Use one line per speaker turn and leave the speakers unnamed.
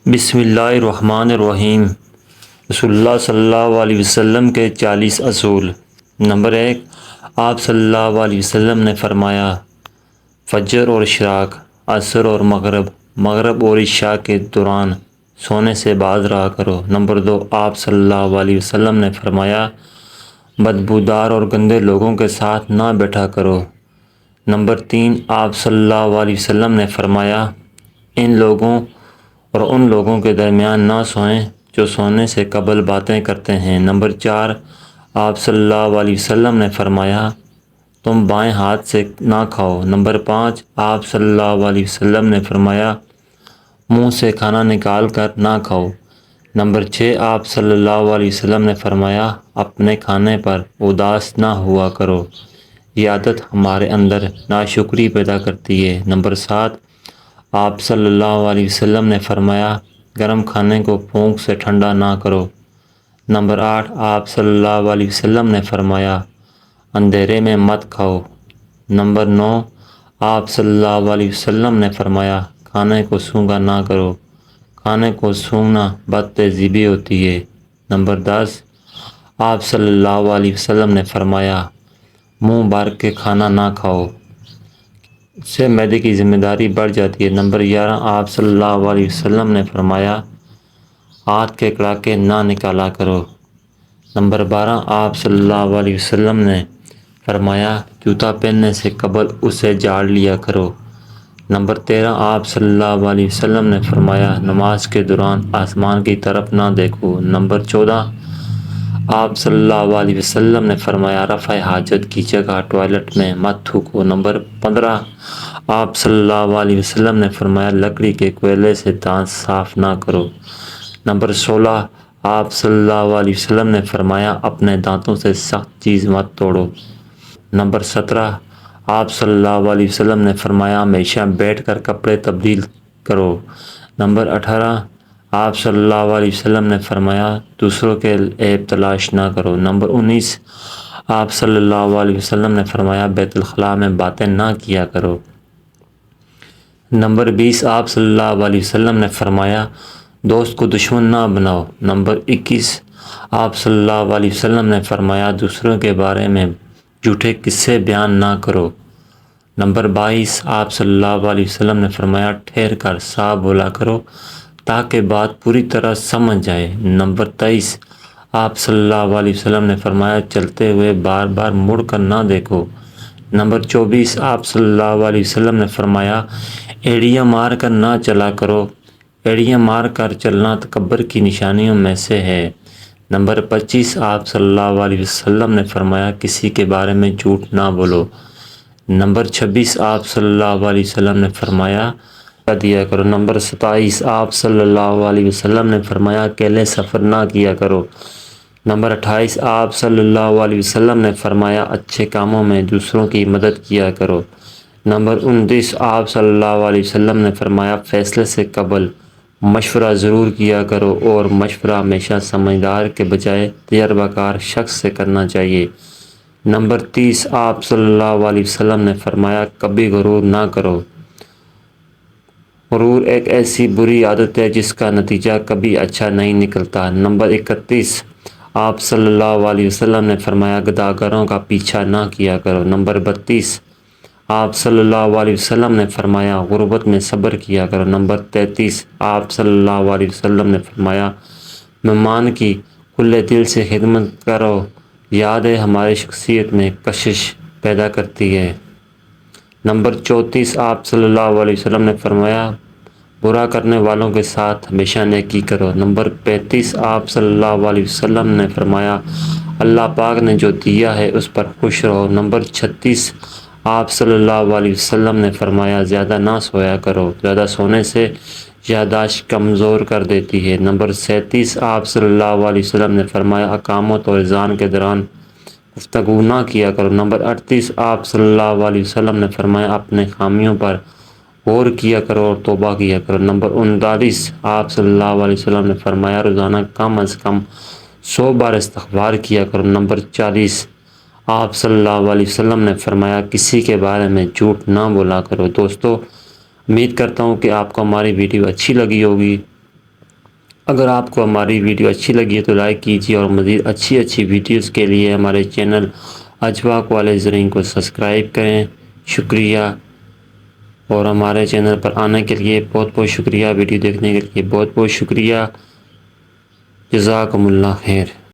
بسم اللہ الرحمن الرحیم۔ رسول اللہ صلی اللہ علیہ وسلم کے 40 اصول۔ نمبر 1، آپ صلی اللہ علیہ وسلم نے فرمایا، فجر اور اشراق، عصر اور مغرب اور عشاء کے دوران سونے سے باز رہا کرو۔ نمبر 2، آپ صلی اللہ علیہ وسلم نے فرمایا، بدبودار اور گندے لوگوں کے ساتھ نہ بیٹھا کرو۔ نمبر 3، آپ صلی اللہ علیہ وسلم نے فرمایا، ان لوگوں اور ان لوگوں کے درمیان نہ سوئیں جو سونے سے قبل باتیں کرتے ہیں۔ نمبر 4، آپ صلی اللہ علیہ وسلم نے فرمایا، تم بائیں ہاتھ سے نہ کھاؤ۔ نمبر 5، آپ صلی اللہ علیہ وسلم نے فرمایا، منہ سے کھانا نکال کر نہ کھاؤ۔ نمبر 6، آپ صلی اللہ علیہ وسلم نے فرمایا، اپنے کھانے پر اداس نہ ہوا کرو، یہ عادت ہمارے اندر ناشکری پیدا کرتی ہے۔ نمبر 7، آپ صلی اللہ علیہ وسلم نے فرمایا، گرم کھانے کو پھونک سے ٹھنڈا نہ کرو۔ نمبر 8، آپ صلی اللہ علیہ وسلم نے فرمایا، اندھیرے میں مت کھاؤ۔ نمبر 9، آپ صلی اللہ علیہ وسلم نے فرمایا، کھانے کو سونگھا نہ کرو، کھانے کو سونگھنا بد تہذیبی ہوتی ہے۔ نمبر 10، آپ صلی اللہ علیہ وسلم نے فرمایا، منہ بھر کے کھانا نہ کھاؤ، اس سے معدے کی ذمہ داری بڑھ جاتی ہے۔ نمبر 11، آپ صلی اللہ علیہ وسلم نے فرمایا، ہاتھ کے کڑاکے نہ نکالا کرو۔ نمبر 12، آپ صلی اللہ علیہ وسلم نے فرمایا، جوتا پہننے سے قبل اسے جھاڑ لیا کرو۔ نمبر 13، آپ صلی اللہ علیہ وسلم نے فرمایا، نماز کے دوران آسمان کی طرف نہ دیکھو۔ نمبر 14، آپ صلی اللہ علیہ وسلم نے فرمایا، رفع حاجت کی جگہ ٹوائلٹ میں مت تھوکو۔ نمبر 15، آپ صلی اللہ علیہ وسلم نے فرمایا، لکڑی کے کوئلے سے دانت صاف نہ کرو۔ نمبر 16، آپ صلی اللہ علیہ وسلم نے فرمایا، اپنے دانتوں سے سخت چیز مت توڑو۔ نمبر 17، آپ صلی اللہ علیہ وسلم نے فرمایا، ہمیشہ بیٹھ کر کپڑے تبدیل کرو۔ نمبر 18، آپ صلی اللہ علیہ وسلم نے فرمایا، دوسروں کے عیب تلاش نہ کرو۔ نمبر 19، آپ صلی اللہ علیہ وسلم نے فرمایا، بیت الخلاء میں باتیں نہ کیا کرو۔ نمبر 20، آپ صلی اللہ علیہ وسلم نے فرمایا، دوست کو دشمن نہ بناؤ۔ نمبر 21، آپ صلی اللہ علیہ وسلم نے فرمایا، دوسروں کے بارے میں جھوٹے قصے بیان نہ کرو۔ نمبر 22، آپ صلی اللہ علیہ وسلم نے فرمایا، ٹھہر کر صاف بولا کرو تاکہ بات پوری طرح سمجھ جائے۔ نمبر 23، آپ صلی اللہ علیہ وسلم نے فرمایا، چلتے ہوئے بار بار مڑ کر نہ دیکھو۔ نمبر 24، آپ صلی اللہ علیہ وسلم نے فرمایا، ایڑیاں مار کر نہ چلا کرو، ایڑیاں مار کر چلنا تکبر کی نشانیوں میں سے ہے۔ نمبر 25، آپ صلی اللہ علیہ وسلم نے فرمایا، کسی کے بارے میں جھوٹ نہ بولو۔ نمبر 26، آپ صلی اللہ علیہ وسلم نے فرمایا، دیا کرو۔ نمبر 27، آپ صلی اللہ علیہ وسلم نے فرمایا، اکیلے سفر نہ کیا کرو۔ نمبر 28، آپ صلی اللہ علیہ وسلم نے فرمایا، اچھے کاموں میں دوسروں کی مدد کیا کرو۔ نمبر 29، آپ صلی اللہ علیہ وسلم نے فرمایا، فیصلے سے قبل مشورہ ضرور کیا کرو اور مشورہ ہمیشہ سمجھدار کے بجائے تجربہ کار شخص سے کرنا چاہیے۔ نمبر 30، آپ صلی اللہ علیہ وسلم نے فرمایا، کبھی غرور نہ کرو، غرور ایک ایسی بری عادت ہے جس کا نتیجہ کبھی اچھا نہیں نکلتا۔ نمبر 31، آپ صلی اللہ علیہ وسلم نے فرمایا، گداگروں کا پیچھا نہ کیا کرو۔ نمبر 32، آپ صلی اللہ علیہ وسلم نے فرمایا، غربت میں صبر کیا کرو۔ نمبر 33، آپ صلی اللہ علیہ وسلم نے فرمایا، مہمان کی کھلے دل سے خدمت کرو، یادیں ہماری شخصیت میں کشش پیدا کرتی ہے۔ نمبر 34، آپ صلی اللہ علیہ وسلم نے فرمایا، برا کرنے والوں کے ساتھ ہمیشہ نیکی کرو۔ نمبر 35، آپ صلی اللہ علیہ وسلم نے فرمایا، اللہ پاک نے جو دیا ہے اس پر خوش رہو۔ نمبر 36، آپ صلی اللہ علیہ وسلم نے فرمایا، زیادہ نہ سویا کرو، زیادہ سونے سے یادداشت کمزور کر دیتی ہے۔ نمبر 37، آپ صلی اللہ علیہ وسلم نے فرمایا، اقامت اور اذان کے دوران گفتگو نہ کیا کرو۔ نمبر 38، آپ صلی اللہ علیہ وسلم نے فرمایا، اپنے خامیوں پر غور کیا کرو اور توبہ کیا کرو۔ نمبر 39، آپ صلی اللہ علیہ وسلم نے فرمایا، روزانہ کم از کم 100 بار استغفار کیا کرو۔ نمبر 40، آپ صلی اللہ علیہ وسلم نے فرمایا، کسی کے بارے میں جھوٹ نہ بولا کرو۔ دوستو، امید کرتا ہوں کہ آپ کو ہماری ویڈیو اچھی لگی ہوگی۔ اگر آپ کو ہماری ویڈیو اچھی لگی ہے تو لائک کیجیے، اور مزید اچھی ویڈیوز کے لیے ہمارے چینل اجواق والے زرین کو سبسکرائب کریں۔ شکریہ، اور ہمارے چینل پر آنے کے لیے بہت بہت شکریہ، ویڈیو دیکھنے کے لیے بہت بہت شکریہ۔ جزاکم اللہ خیر۔